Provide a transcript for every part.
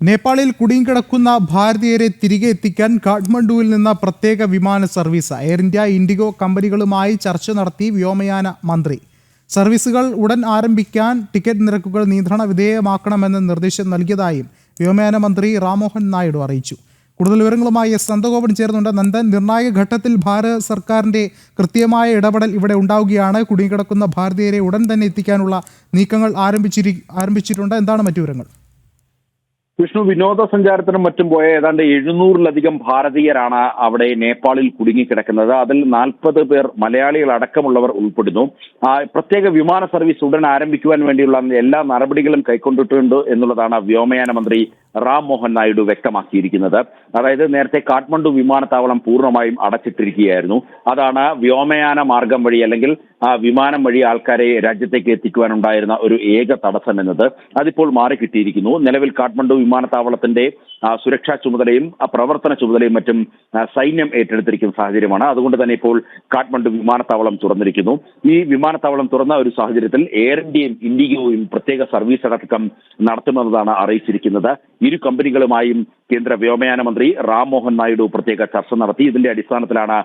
നേപ്പാളിൽ കുടുങ്ങിക്കിടക്കുന്ന ഭാരതീയരെ തിരികെ എത്തിക്കാൻ കാഠ്മണ്ഡുവിൽ നിന്ന് പ്രത്യേക വിമാന സർവീസ്. എയർ ഇന്ത്യ, ഇൻഡിഗോ കമ്പനികളുമായി ചർച്ച നടത്തി വ്യോമയാന മന്ത്രി. സർവീസുകൾ ഉടൻ ആരംഭിക്കാൻ ടിക്കറ്റ് നിരക്കുകൾ നിയന്ത്രണ വിധേയമാക്കണമെന്ന് നിർദ്ദേശം നൽകിയതായും വ്യോമയാന മന്ത്രി റാംമോഹൻ നായിഡു അറിയിച്ചു. കൂടുതൽ വിവരങ്ങളുമായി എസ് നന്ദഗോപൻ ചേർന്നുണ്ട്. നന്ദൻ, നിർണായക ഘട്ടത്തിൽ ഭാരത സർക്കാരിന്റെ കൃത്യമായ ഇടപെടൽ ഇവിടെ ഉണ്ടാവുകയാണ്. കുടുങ്ങിക്കിടക്കുന്ന ഭാരതീയരെ ഉടൻ തന്നെ എത്തിക്കാനുള്ള നീക്കങ്ങൾ ആരംഭിച്ചിട്ടുണ്ട്. എന്താണ് മറ്റു വിവരങ്ങൾ? വിഷ്ണു, വിനോദസഞ്ചാരത്തിനും മറ്റും പോയ ഏതാണ്ട് 700-ലധികം ഭാരതീയരാണ് അവിടെ നേപ്പാളിൽ കുടുങ്ങിക്കിടക്കുന്നത്. അതിൽ 40 പേർ മലയാളികൾ അടക്കമുള്ളവർ ഉൾപ്പെടുന്നു. പ്രത്യേക വിമാന സർവീസ് ഉടൻ ആരംഭിക്കുവാൻ വേണ്ടിയുള്ള എല്ലാ നടപടികളും കൈക്കൊണ്ടിട്ടുണ്ട് എന്നുള്ളതാണ് വ്യോമയാന മന്ത്രി റാംമോഹൻ നായിഡു വ്യക്തമാക്കിയിരിക്കുന്നത്. അതായത് നേരത്തെ കാഠ്മണ്ഡു വിമാനത്താവളം പൂർണ്ണമായും അടച്ചിട്ടിരിക്കുകയായിരുന്നു. അതാണ് വ്യോമയാന മാർഗം വഴി അല്ലെങ്കിൽ വിമാനം വഴി ആൾക്കാരെ രാജ്യത്തേക്ക് എത്തിക്കുവാനുണ്ടായിരുന്ന ഒരു ഏക തടസ്സം എന്നത് അതിപ്പോൾ മാറിക്കിട്ടിയിരിക്കുന്നു. നിലവിൽ കാഠ്മണ്ഡു വിമാനത്താവളത്തിന്റെ സുരക്ഷാ ചുമതലയും പ്രവർത്തന ചുമതലയും മറ്റും സൈന്യം ഏറ്റെടുത്തിരിക്കുന്ന സാഹചര്യമാണ്. അതുകൊണ്ട് തന്നെ ഇപ്പോൾ കാഠ്മണ്ഡു വിമാനത്താവളം തുറന്നിരിക്കുന്നു. ഈ വിമാനത്താവളം തുറന്ന ഒരു സാഹചര്യത്തിൽ എയർ ഇന്ത്യയും ഇൻഡിഗോയും പ്രത്യേക സർവീസ് അടക്കം നടത്തുമെന്നതാണ് അറിയിച്ചിരിക്കുന്നത്. ഇരു കമ്പനികളുമായും കേന്ദ്ര വ്യോമയാന മന്ത്രി റാംമോഹൻ നായിഡു പ്രത്യേക ചർച്ച നടത്തി. ഇതിന്റെ അടിസ്ഥാനത്തിലാണ്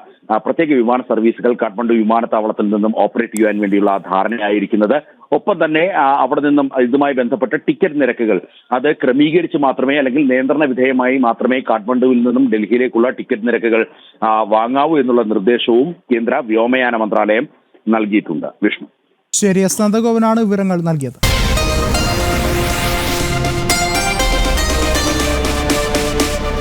പ്രത്യേക വിമാന സർവീസുകൾ കാഠ്മണ്ഡു വിമാനത്താവളത്തിൽ നിന്നും ഓപ്പറേറ്റ് ചെയ്യാൻ വേണ്ടിയുള്ള ധാരണയായിരിക്കുന്നത്. ഒപ്പം തന്നെ അവിടെ നിന്നും ഇതുമായി ബന്ധപ്പെട്ട ടിക്കറ്റ് നിരക്കുകൾ അത് ക്രമീകരിച്ച് മാത്രമേ അല്ലെങ്കിൽ നിയന്ത്രണ വിധേയമായി മാത്രമേ കാഠ്മണ്ഡുവിൽ നിന്നും ഡൽഹിയിലേക്കുള്ള ടിക്കറ്റ് നിരക്കുകൾ വാങ്ങാവൂ എന്നുള്ള നിർദ്ദേശവും കേന്ദ്ര വ്യോമയാന മന്ത്രാലയം നൽകിയിട്ടുണ്ട്. വിഷ്ണു, ശരി, എസ് നന്ദഗോപനാണ് വിവരങ്ങൾ നൽകിയത്.